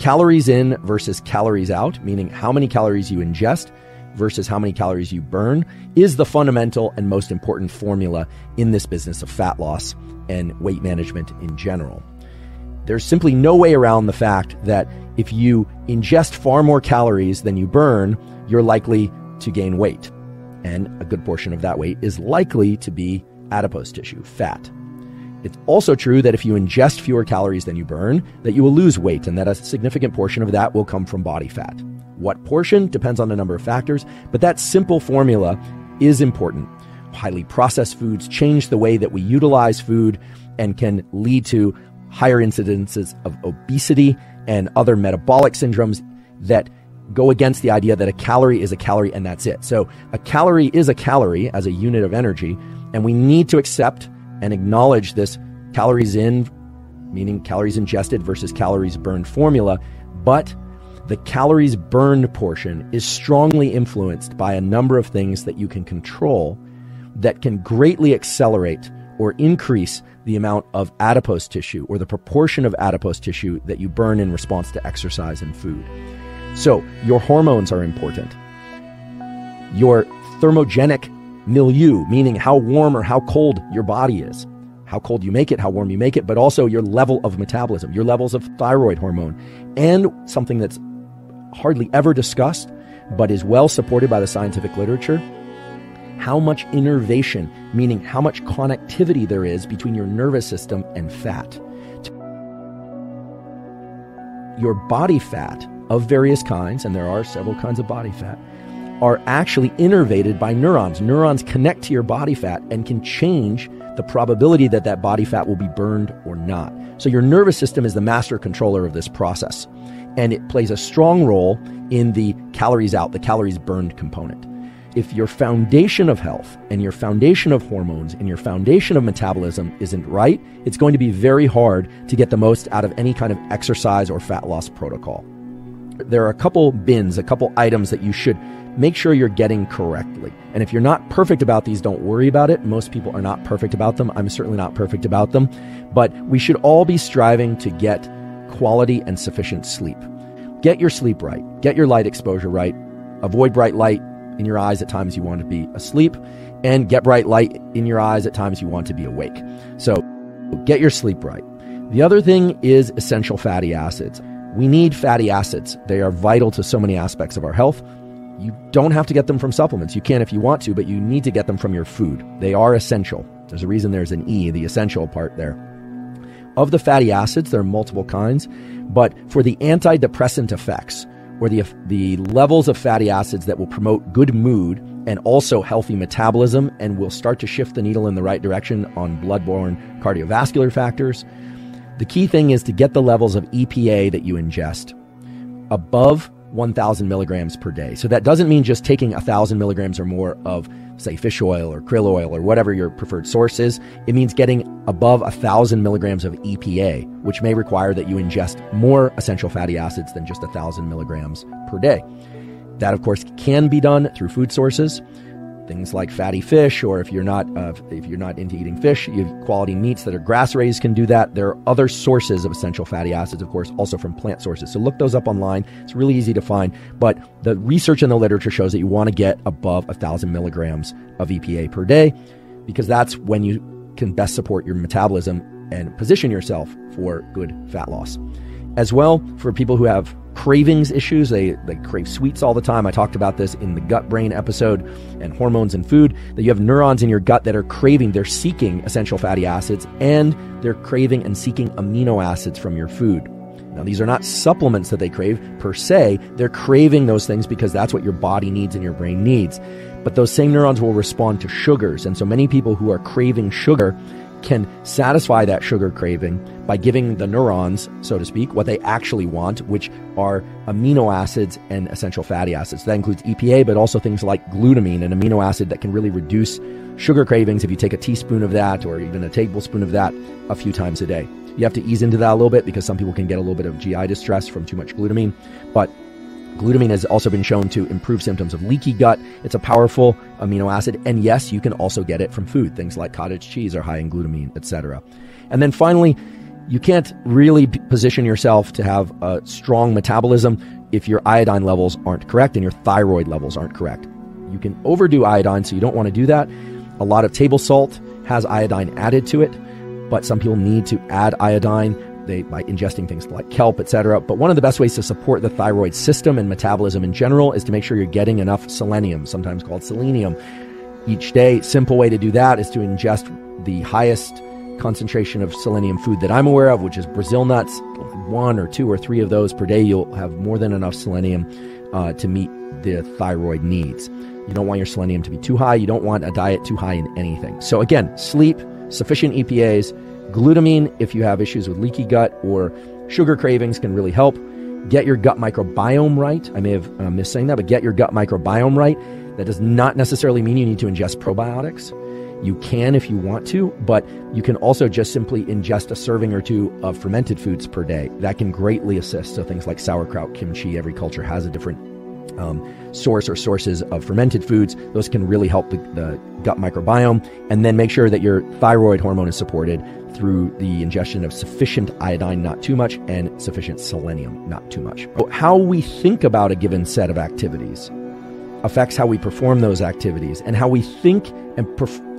Calories in versus calories out, meaning how many calories you ingest versus how many calories you burn, is the fundamental and most important formula in this business of fat loss and weight management in general. There's simply no way around the fact that if you ingest far more calories than you burn, you're likely to gain weight. And a good portion of that weight is likely to be adipose tissue, fat. It's also true that if you ingest fewer calories than you burn, that you will lose weight, and that a significant portion of that will come from body fat. What portion depends on a number of factors, but that simple formula is important. Highly processed foods change the way that we utilize food and can lead to higher incidences of obesity and other metabolic syndromes that go against the idea that a calorie is a calorie and that's it. So a calorie is a calorie as a unit of energy, and we need to accept and acknowledge this calories in, meaning calories ingested versus calories burned formula. But the calories burned portion is strongly influenced by a number of things that you can control that can greatly accelerate or increase the amount of adipose tissue or the proportion of adipose tissue that you burn in response to exercise and food. So your hormones are important. Your thermogenic milieu, meaning how warm or how cold your body is, how cold you make it, how warm you make it, but also your level of metabolism, your levels of thyroid hormone, and something that's hardly ever discussed, but is well supported by the scientific literature, how much innervation, meaning how much connectivity there is between your nervous system and fat. Your body fat of various kinds, and there are several kinds of body fat, are actually innervated by neurons. Neurons connect to your body fat and can change the probability that that body fat will be burned or not. So your nervous system is the master controller of this process, and it plays a strong role in the calories out, the calories burned component. If your foundation of health and your foundation of hormones and your foundation of metabolism isn't right, it's going to be very hard to get the most out of any kind of exercise or fat loss protocol. There are a couple bins, a couple items that you should make sure you're getting correctly. And if you're not perfect about these, don't worry about it. Most people are not perfect about them. I'm certainly not perfect about them. But we should all be striving to get quality and sufficient sleep. Get your sleep right. Get your light exposure right. Avoid bright light in your eyes at times you want to be asleep, and get bright light in your eyes at times you want to be awake. So get your sleep right. The other thing is essential fatty acids. We need fatty acids. They are vital to so many aspects of our health. You don't have to get them from supplements. You can if you want to, but you need to get them from your food. They are essential. There's a reason there's an E, the essential part there. Of the fatty acids, there are multiple kinds, but for the antidepressant effects, or the levels of fatty acids that will promote good mood and also healthy metabolism and will start to shift the needle in the right direction on blood-borne cardiovascular factors, the key thing is to get the levels of EPA that you ingest above 1,000 milligrams per day. So that doesn't mean just taking 1,000 milligrams or more of, say, fish oil or krill oil or whatever your preferred source is. It means getting above 1,000 milligrams of EPA, which may require that you ingest more essential fatty acids than just 1,000 milligrams per day. That, of course, can be done through food sources, things like fatty fish, or if you're not into eating fish, you have quality meats that are grass-raised can do that. There are other sources of essential fatty acids, of course, also from plant sources. So look those up online. It's really easy to find. But the research in the literature shows that you want to get above 1,000 milligrams of EPA per day, because that's when you can best support your metabolism and position yourself for good fat loss. As well, for people who have cravings issues, they crave sweets all the time. I talked about this in the gut brain episode and hormones and food, that you have neurons in your gut that are craving, they're seeking essential fatty acids, and they're craving and seeking amino acids from your food. Now, these are not supplements that they crave per se. They're craving those things because that's what your body needs and your brain needs. But those same neurons will respond to sugars. And so many people who are craving sugar can satisfy that sugar craving by giving the neurons, so to speak, what they actually want, which are amino acids and essential fatty acids. That includes EPA, but also things like glutamine, an amino acid that can really reduce sugar cravings if you take a teaspoon of that or even a tablespoon of that a few times a day. You have to ease into that a little bit because some people can get a little bit of GI distress from too much glutamine, but glutamine has also been shown to improve symptoms of leaky gut. It's a powerful amino acid. And yes, you can also get it from food. Things like cottage cheese are high in glutamine, etc. And then finally, You can't really position yourself to have a strong metabolism if your iodine levels aren't correct and your thyroid levels aren't correct. You can overdo iodine, so you don't want to do that. A lot of table salt has iodine added to it, but some people need to add iodine by ingesting things like kelp, etc. But one of the best ways to support the thyroid system and metabolism in general is to make sure you're getting enough selenium, sometimes called selenium, each day. Simple way to do that is to ingest the highest concentration of selenium food that I'm aware of, which is Brazil nuts. 1 or 2 or 3 of those per day, you'll have more than enough selenium to meet the thyroid needs. You don't want your selenium to be too high. You don't want a diet too high in anything. So again, sleep, sufficient EPAs, glutamine if you have issues with leaky gut or sugar cravings can really help. Get your gut microbiome right. I may have missed saying that, but get your gut microbiome right. That does not necessarily mean you need to ingest probiotics. You can if you want to, but you can also just simply ingest a serving or 2 of fermented foods per day. That can greatly assist. So things like sauerkraut, kimchi, every culture has a different source or sources of fermented foods. Those can really help the gut microbiome. And then make sure that your thyroid hormone is supported through the ingestion of sufficient iodine, not too much, and sufficient selenium, not too much. How we think about a given set of activities affects how we perform those activities, and how we think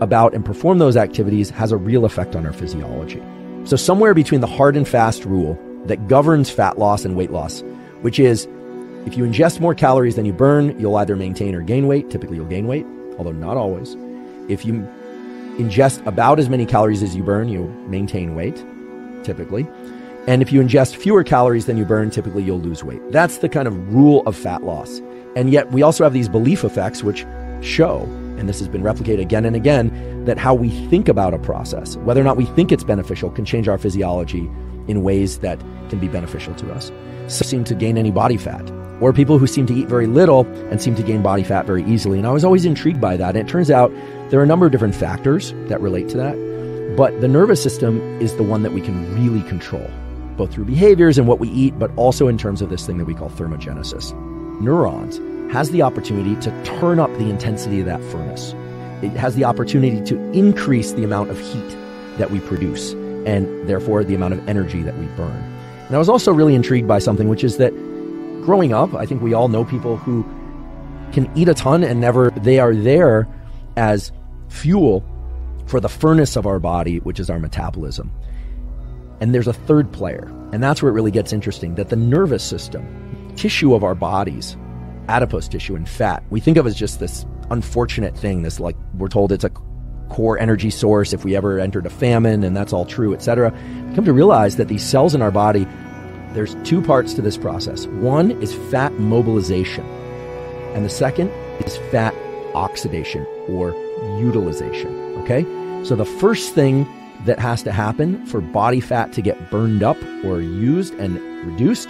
about and perform those activities has a real effect on our physiology. So somewhere between the hard and fast rule that governs fat loss and weight loss, which is if you ingest more calories than you burn, you'll either maintain or gain weight. Typically you'll gain weight, although not always. If you ingest about as many calories as you burn, you'll maintain weight, typically. And if you ingest fewer calories than you burn, typically you'll lose weight. That's the kind of rule of fat loss. And yet we also have these belief effects which show, and this has been replicated again and again, that how we think about a process, whether or not we think it's beneficial, can change our physiology in ways that can be beneficial to us. Some seem to gain any body fat, or people who seem to eat very little and seem to gain body fat very easily. And I was always intrigued by that. And it turns out there are a number of different factors that relate to that, but the nervous system is the one that we can really control, both through behaviors and what we eat, but also in terms of this thing that we call thermogenesis. Neurons has the opportunity to turn up the intensity of that furnace. It has the opportunity to increase the amount of heat that we produce, and therefore the amount of energy that we burn. And I was also really intrigued by something, which is that growing up, I think we all know people who can eat a ton and they are there as fuel for the furnace of our body, which is our metabolism. And there's a third player, and that's where it really gets interesting, that the nervous system, tissue of our bodies, adipose tissue and fat, we think of as just this unfortunate thing, this, like, we're told it's a core energy source if we ever entered a famine, and that's all true, etc. We come to realize that these cells in our body, there's 2 parts to this process. One is fat mobilization, and the second is fat oxidation or utilization, okay? So the first thing that has to happen for body fat to get burned up or used and reduced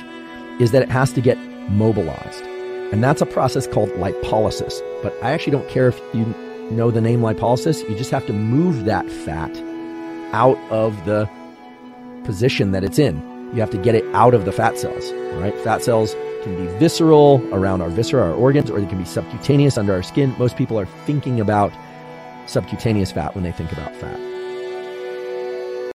is that it has to get mobilized. And that's a process called lipolysis. But I actually don't care if you know the name lipolysis. You just have to move that fat out of the position that it's in. You have to get it out of the fat cells, right? Fat cells can be visceral around our viscera, our organs, or they can be subcutaneous under our skin. Most people are thinking about subcutaneous fat when they think about fat.